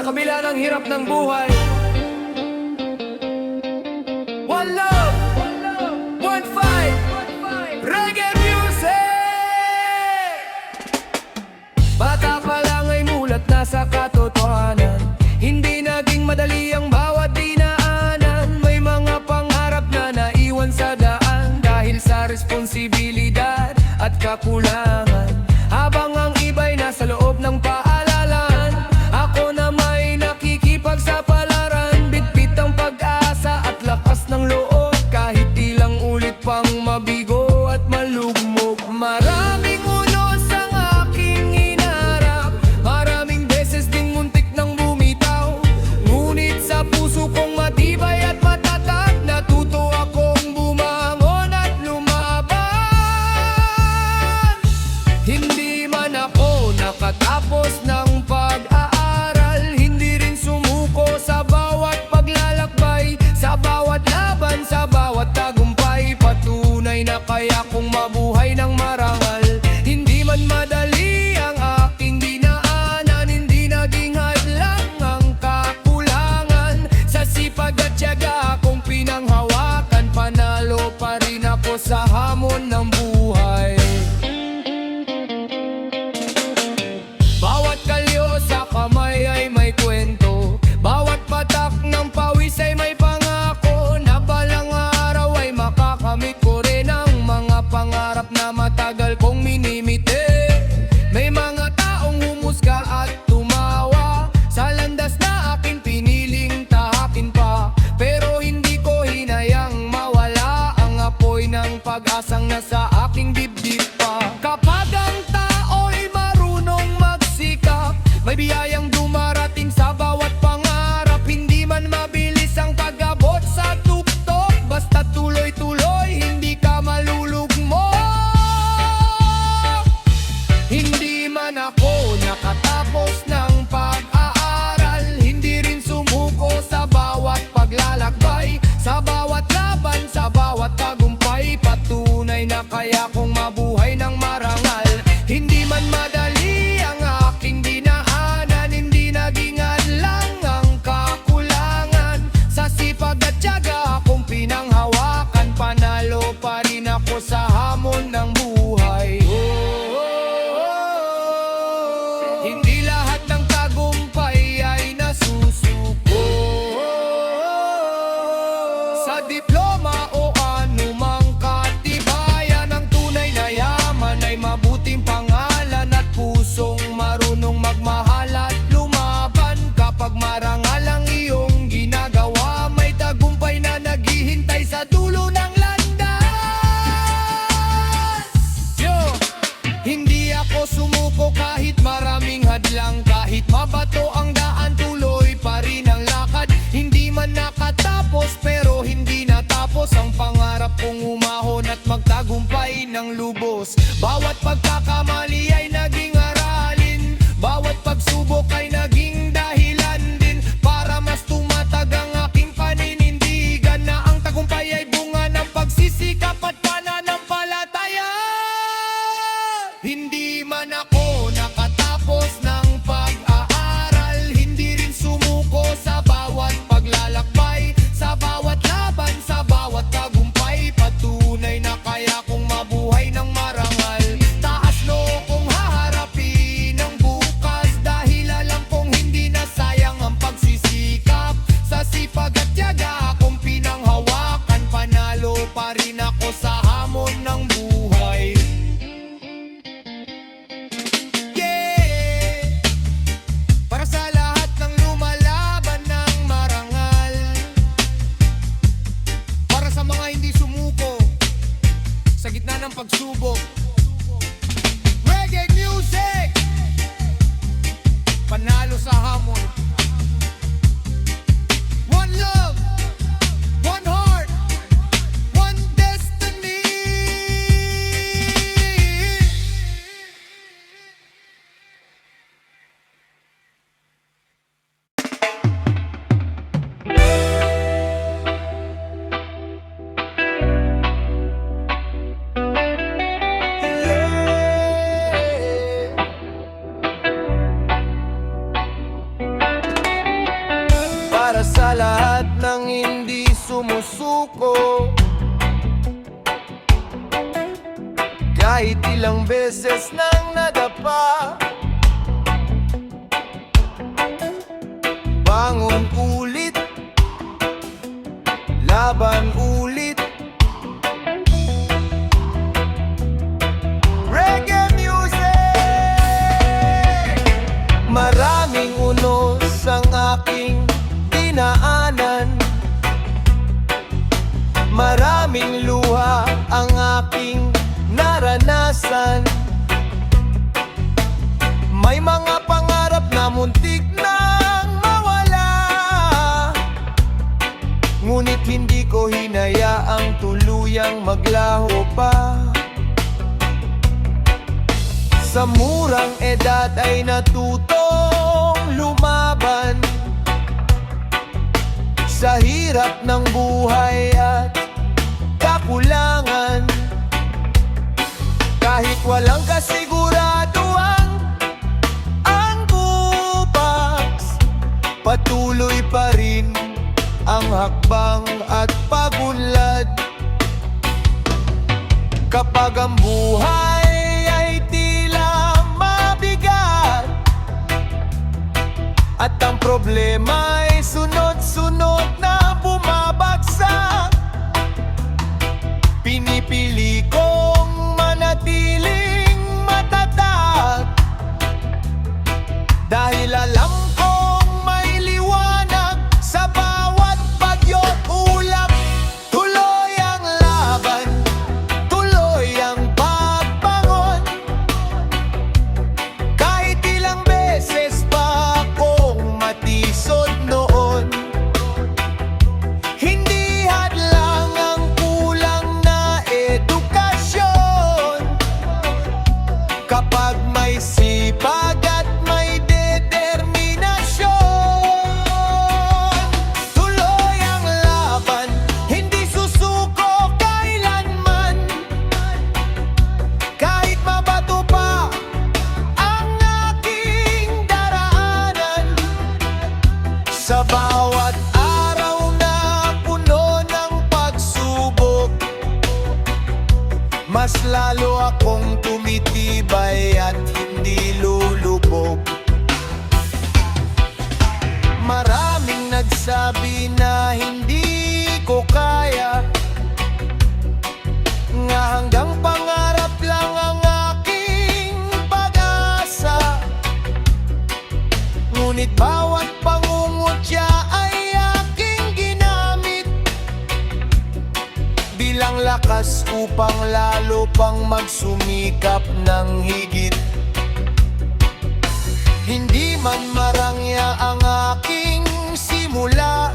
kabila ng hirap ng buhay. One love, one fight, reggae music. Bata pa lang ay mulat na sa katotohanan. Hindi naging madali ang bawat dinaanan. May mga pangarap na naiwan sa daan dahil sa responsibilidad at kakulangan. Habang ang iba'y nasa loob ng paalalan, ako na may nakikipagsapalaran. Bitbit ang pag-asa at lakas ng loob, kahit ilang ulit pang mabigo at malugmok. Maraming unos ang aking inarap, maraming beses ding muntik nang bumitaw. Ngunit sa puso kong matibay at matatag, natuto akong bumangon at lumaban. Hindi man ako nakatapos ng pag-aaral, hindi rin sumuko sa bawat paglalakbay, sa bawat laban, sa bawat tagumpay. Patunay na kaya kong mabuhay ng marangal. Hindi man madali ang aking dinaanan, hindi naging hadlang ang kakulangan. Sa sipag at tiyaga akong pinanghawakan, panalo pa rin ako sa hamon ng buhay. Bawat kalyo sa kamay ay may kwento, bawat patak ng pawis ay may pangako, na balang araw ay makakamit ko rin ang mga pangarap na matagal kong minimiti. May mga taong humusga at tumawa sa landas na aking piniling tahakin pa, pero hindi ko hinayang mawala ang apoy ng pag-asang nasa aking dibdib pa. Kapag ang tao'y marunong magsikap, may biyayang dumarating sa bawat pangarap. Hindi man mabilis ang pag-abot sa tuktok, basta tuloy-tuloy, hindi ka malulugmok. Hindi man ako nakatapos ng pag-aaral, hindi rin sumuko sa bawat paglalakbay, sa bawat laban, sa bawat tagumpay. Patunay na kaya kong mabuhay ng marangal. Hindi man madali ang aking dinaanan, hindi naging hadlang ang kakulangan. Sa sipag at tiyaga akong pinanghawakan, panalo pa rin ako sa hamon ng buhay. Hindi lahat ng tagumpay ay nasusuko sa diploma o anumang katibayan. Ang tunay na yaman ay mabuting pangalan at pusong marunong magmahal at lumaban. Kapag marangal ang iyong ginagawa, may tagumpay na naghihintay sa dulo ng landas. Hindi ako sumuko kahit maraming hadlang, kahit mabato ang daan, tuloy pa rin ang lakad. Hindi man nakatapos pero hindi natapos ang pangarap kong umahon at magtagumpay ng lubos. Bawat pagkakamali ay naging aralin, bawat pagsubok ay naging dahilan din para mas tumatag ang aking paninindigan, na ang tagumpay ay bunga ng pagsisikap at pananampalataya. Hindi man ako nakatapos ng pag-aaral, hindi rin sumuko sa bawat paglalakbay, sa bawat laban, sa bawat tagumpay. Patunay na kaya kong mabuhay ng marangal. Taas noo kong haharapin ang bukas, dahil alam kong hindi na sayang ang pagsisikap. Sa sipag at tiyaga akong pinanghawakan, panalo pa rin ako sa hamon ng buhay. Para sa lahat ng lumalaban ng marangal, para sa mga hindi sumuko sa gitna ng pagsubok, reggae music, panalo sa hamon. One love, one heart, one destiny. para sa lahat ng hindi sumusuko. Kahit ilang beses nang nadapa, bangon ulit, laban ulit. Reggae music! Maraming unos ang aking dinaanan, maraming luha ang aking naranasan. May mga pangarap na muntik nang mawala, ngunit hindi ko hinayaang tuluyang maglaho pa. Sa murang edad ay natutong lumaban sa hirap ng buhay at kakulangan. Kahit walang kasiguraduhan ang bukas, patuloy pa rin ang hakbang at pagunlad. Kapag ang buhay ay tila mabigat at ang problema ay sunod-sunod na bumabagsak, pinipili kong manatiling matatag, dahil alam kong may liwanag sa bawat bagyo't ulap. Tuloy ang laban, tuloy ang pagbangon, kahit ilang beses pa akong matisod noon. Hindi hadlang ang kulang na edukasyon, kapag may sipag at may determinasyon. Tuloy ang laban, hindi susuko kailanman, kahit mabato pa ang aking daraanan. Sa bawat araw na puno ng pagsubok, mas lalo akong tumitibay at hindi lulubog. Maraming nagsabi na hindi ko kaya, nga hanggang pangarap lang ang aking pag-asa. Ngunit bawat pangungutya ay aking ginamit bilang lakas upang lalo pang magsumikap ng higit. Hindi man marangya ang aking simula,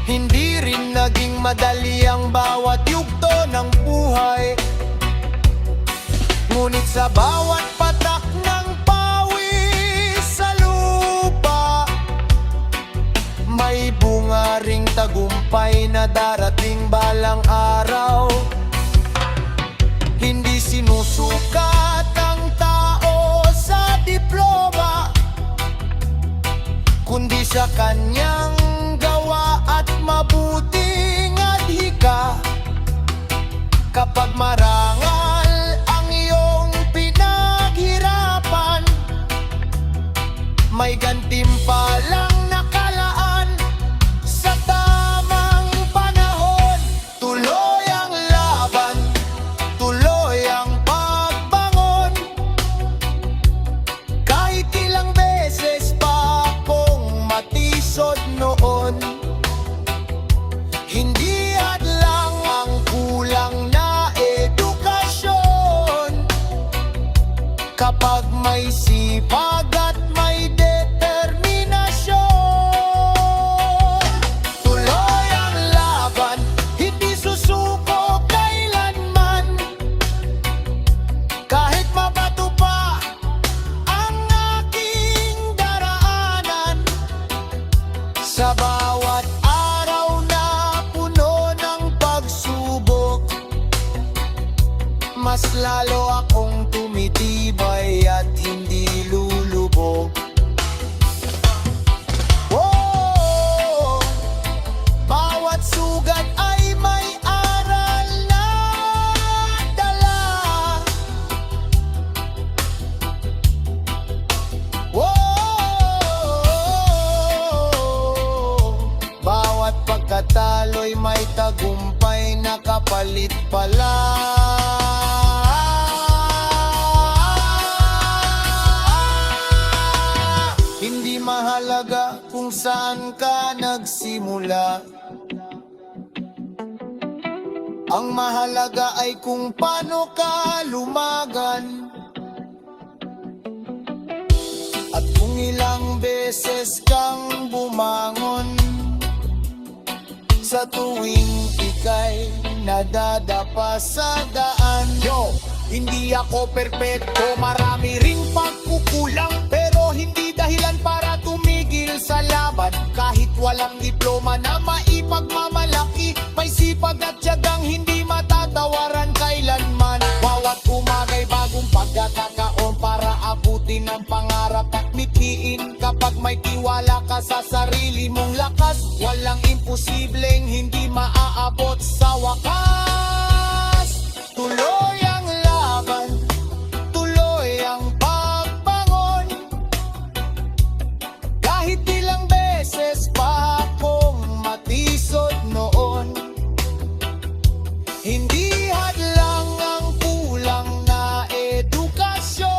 hindi rin naging madali ang bawat yugto ng buhay. Ngunit sa bawat patak ng pawis sa lupa, may bunga ring tagumpay na darating balang araw. Hindi sinusukat ang tao sa diploma, kundi sa kanyang gawa at mabuting adhika. Kapag marangal ang iyong pinaghirapan, may gantimpalang nakalaan sa tamang panahon. Tuloy ang laban, tuloy ang pagbangon, kahit ilang beses pa akong matisod noon. Hindi hadlang ang kulang na edukasyon, kapag may sipag at may determinasyon. Tuloy ang laban, hindi susuko kailanman, kahit mabato pa ang aking daraanan. Sa bawat araw na puno ng pagsubok, mas lalo akong tumitibay at hindi lulubog. kapalit pala. Hindi mahalaga kung saan ka nagsimula, ang mahalaga ay kung paano ka lumagan. At kung ilang beses kang bumangon sa tuwing ika'y nadadapa sa daan. Yo, hindi ako perpekto, marami ring pagkukulang, pero hindi dahilan para tumigil sa laban. Kahit walang diploma na maipagmamalaki, may sipag at tiyagang hindi matatawaran kailanman. Bawat umagay bagong pagkakataon para abutin ang pangarap at mithiin. Kapag may tiwala ka sa sarili mong lakas, walang imposibleng hindi maaabot sa wakas. Tuloy ang laban, tuloy ang pagbangon. Kahit ilang beses pa akong matisod noon, hindi hadlang ang kulang na edukasyon.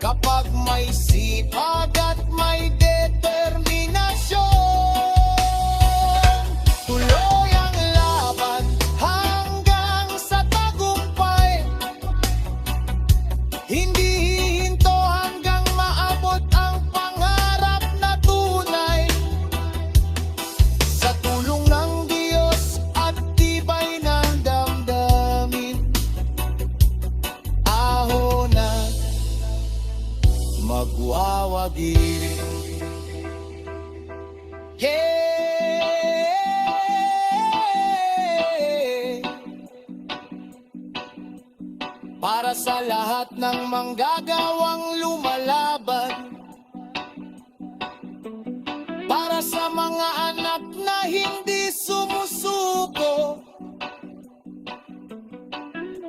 Kapag may sipag at may determinasyon, tuloy ang laban hanggang sa tagumpay. Hindi hihinto hanggang maabot ang pangarap na tunay. Sa tulong ng Diyos at tibay ng damdamin, ahon na magwawagi. Yeah! Para sa lahat ng manggagawang lumalaban, para sa mga anak na hindi sumusuko,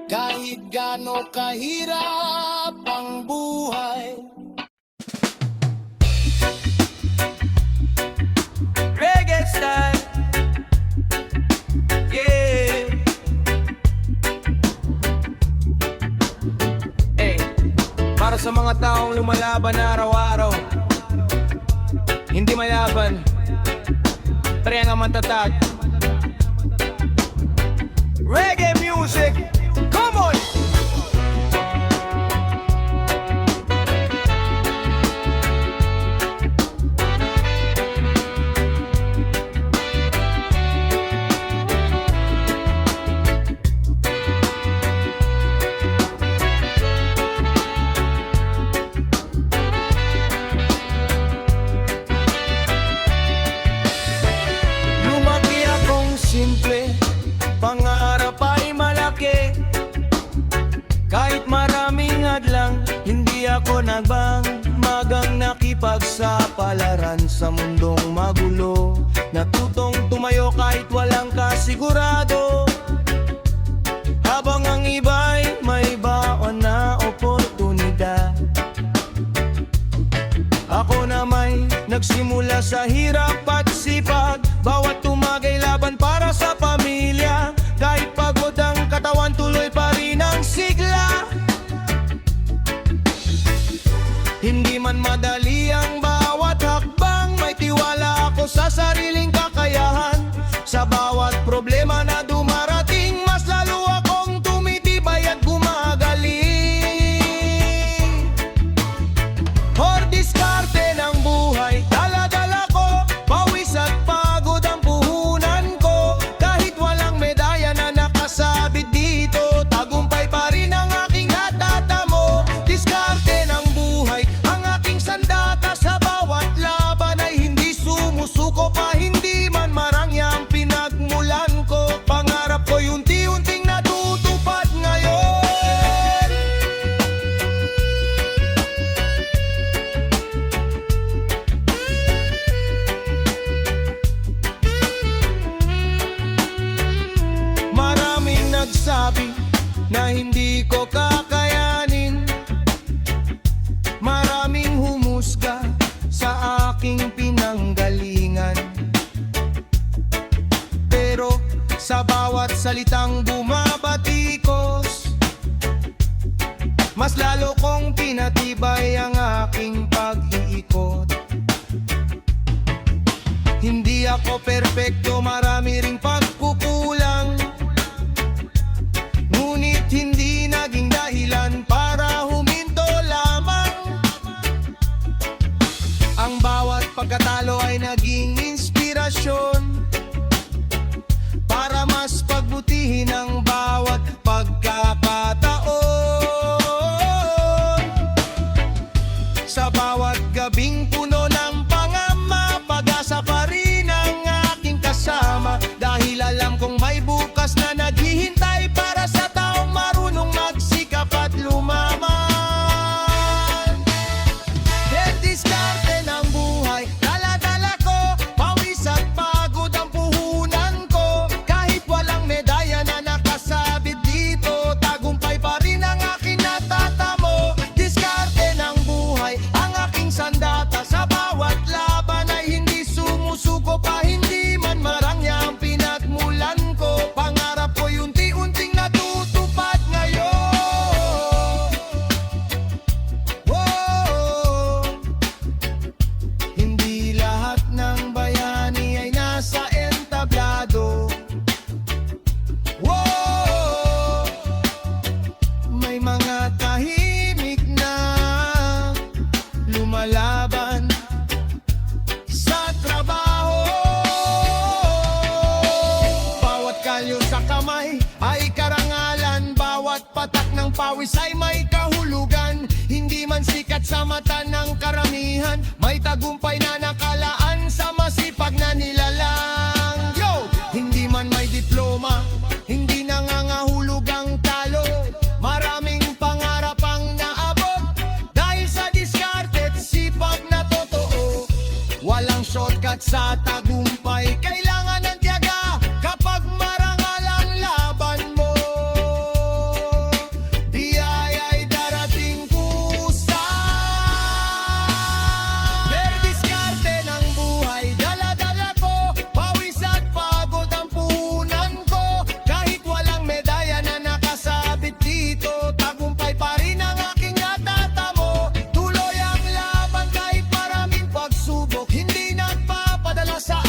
kahit gaano kahirap ang buhay. Reggae style, yeah. Hey, para sa mga taong lumalaban araw-araw, hindi mayaban, pero ang matatag. Reggae music, come on! Lumaki akong simple, pangarap ay malaki. Kahit maraming hadlang, hindi ako magang nakipagsapalaran sa mundong magulo. Natutong tumayo kahit walang kasigurado, habang ang iba'y may baon na oportunidad. Ako na may nagsimula sa hirap at sipag, bawat tumagay laban para sa pamilya. Kahit pagod ang katawan, tuloy pa rin ang sigla. Hindi man madali ang bawat hakbang, may tiwala ako sa sariling kakayahan. Sa bawat problema na dumarating, mas lalo akong tumitibay at gumagaling. Or diskarte ng buhay, dala-dala ko, pawis at pagod ang puhunan ko. Kahit walang medalya na nakasabit dito, tagumpay pa rin ang aking natatamo. Diskarte ng buhay, ang aking sandata. Sa bawat laban ay hindi sumusuko pa, hindi man marangya ang pinagmulan ko. Pangarap pinatibay ang aking pag-iikot. Hindi ako perpekto, marami ring pagkukulang, ngunit hindi naging dahilan para huminto lamang. Ang bawat pagkatalo ay naging inspirasyon para mas pagbutihin ang bawat pagkakataon. Sa bawat gabing puno ng pangamba, pag-asa pa rin ang aking kasama, dahil alam kong may bukas na naghihintay para sa taong marunong magsikap at lumaban. Diskarte ng buhay, dala-dala ko, pawis at pagod ang puhunan ko. Kahit walang medalya na nakasabit dito, tagumpay pa rin ang aking natatamo. Diskarte ng buhay, ang aking sandata, sa bawat laban ay hindi sumusuko pa, hindi man marangya ang pinagmulan ko. Pangarap ko'y unti-unting natutupad ngayon. Whoa! Hindi lahat ng bayani ay nasa entablado. Whoa! May mga tahimik na lumalaban sa trabaho. Bawat kalyo sa kamay ay karangalan, bawat patak ng pawis ay may kahulugan. Hindi man sikat sa mata ng karamihan, may tagumpay na nakalaan sa masipag na nilalang. Yo! Hindi man may diploma, hindi nangangahulog ang talo. Maraming pangarap ang naabot dahil sa diskarte at sipag na totoo. Walang shortcut sa tagumpay, kailangan ng tiyaga kapag marangal ang laban mo. Di ay darating kusa. Pero diskarte ng buhay, dala-dala ko, pawis at pagod ang puhunan ko. Kahit walang medalya na nakasabit dito, tagumpay pa rin ang aking natatamo. Tuloy ang laban kahit maraming pagsubok, hindi nagpapadala sa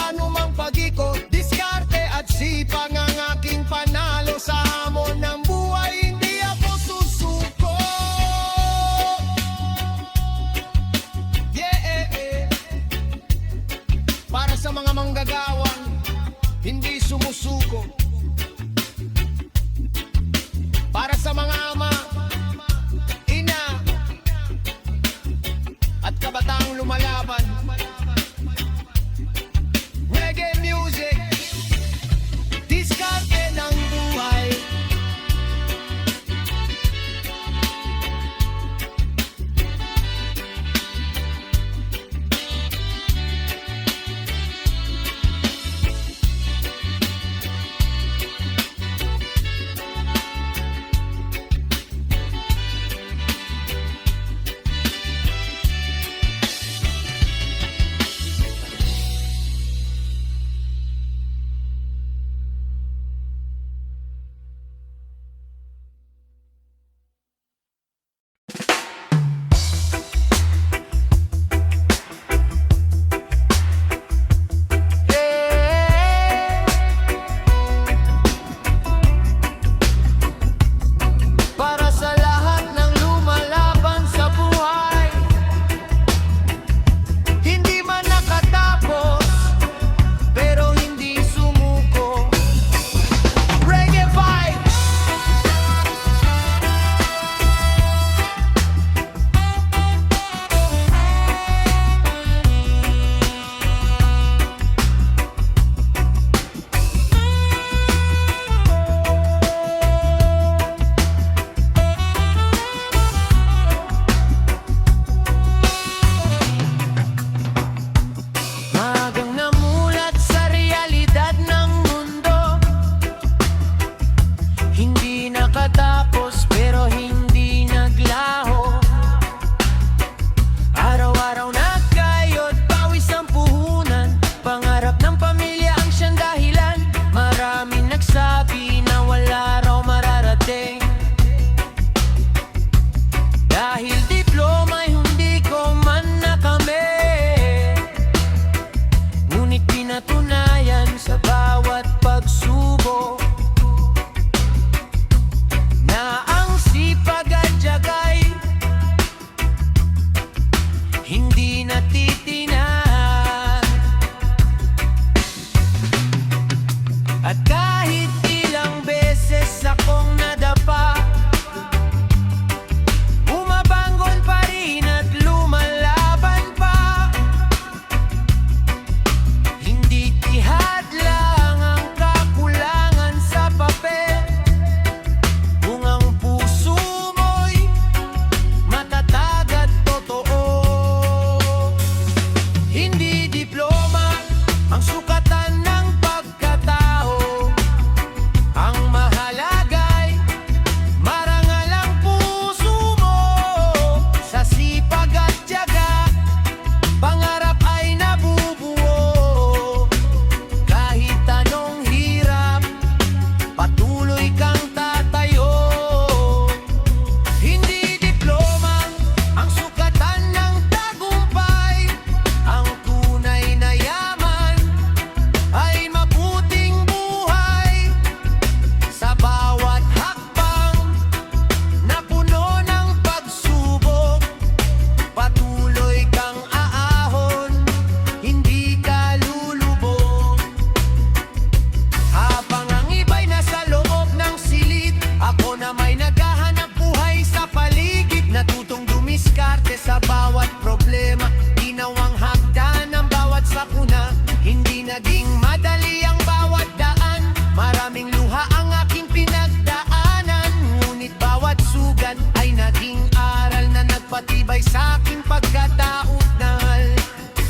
nagpapatibay sa aking pagkataugnal.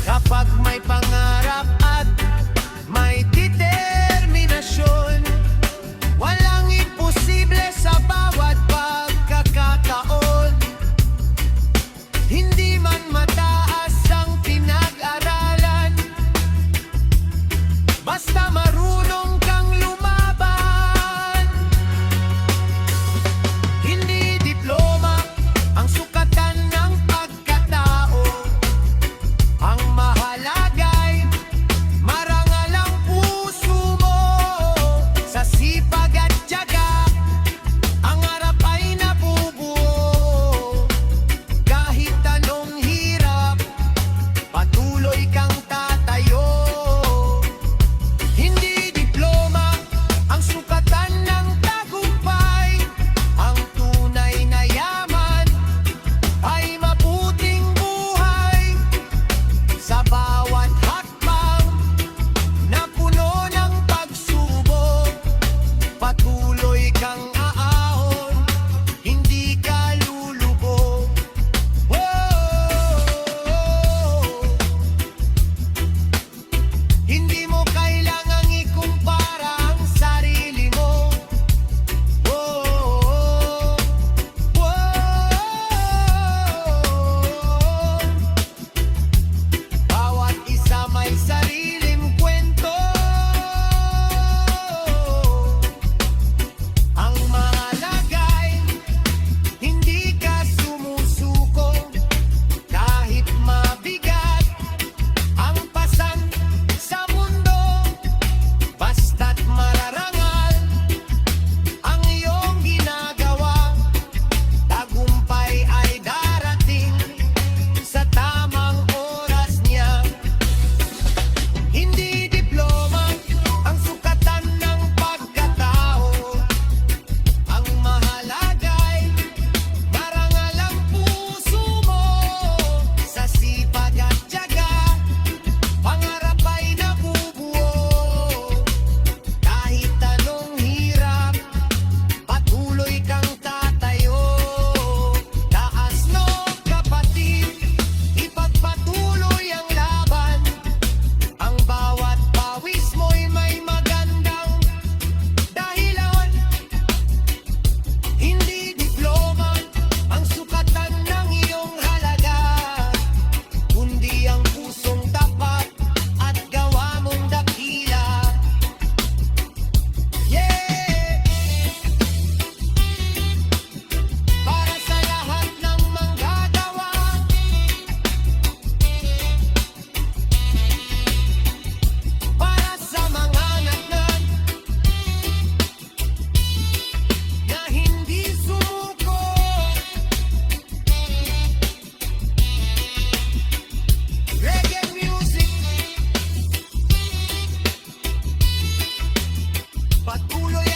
Kapag may pangarap at may determinasyon, walang imposible sa bawat pagkakataon. Hindi man mataas ang pinag-aralan, basta marunong kang lumaban. Hindi diploma ang sukatan ng pagkatao. Ang mahalaga'y marangal ang puso mo. Sa sipag at tiyaga, ang harap ay nabubuo. Kahit anong hirap, patuloy kang tatayo. Hindi diploma ang sukatan ng tagumpay. Ang tunay na yaman ay mabuting buhay. Sa bawat hakbang na puno ng pagsubok, patuloy kang aahon, hindi ka lulubog. Hindi mo kailangang ikumpara ang sarili mo. Bawat isa may sariling kwento. Ang mahalaga'y hindi ka sumusuko. Kahit mabigat ang pasan sa mundo, basta't mararangal ang iyong ginagawa. Tagumpay ay darating sa tamang oras niya. Hindi diploma ang sukatan ng pagkatao. Ang mahalaga'y marangal ang puso mo. Sa sipag at tiyaga, pangarap ay nabubuo. Kahit anong hirap, patuloy kang tatayo. Taas no kapatid, ipagpatuloy ang laban. Ang bawat pawis mo'y may magandang dahilan. Hindi diploma ang sukatan ng iyong halaga, kundi ang pusong tapat at gawa mong dakila. Yeah! Para sa lahat ng manggagawa, para sa mga natnan na hindi sumuko. Reggae music, patuloy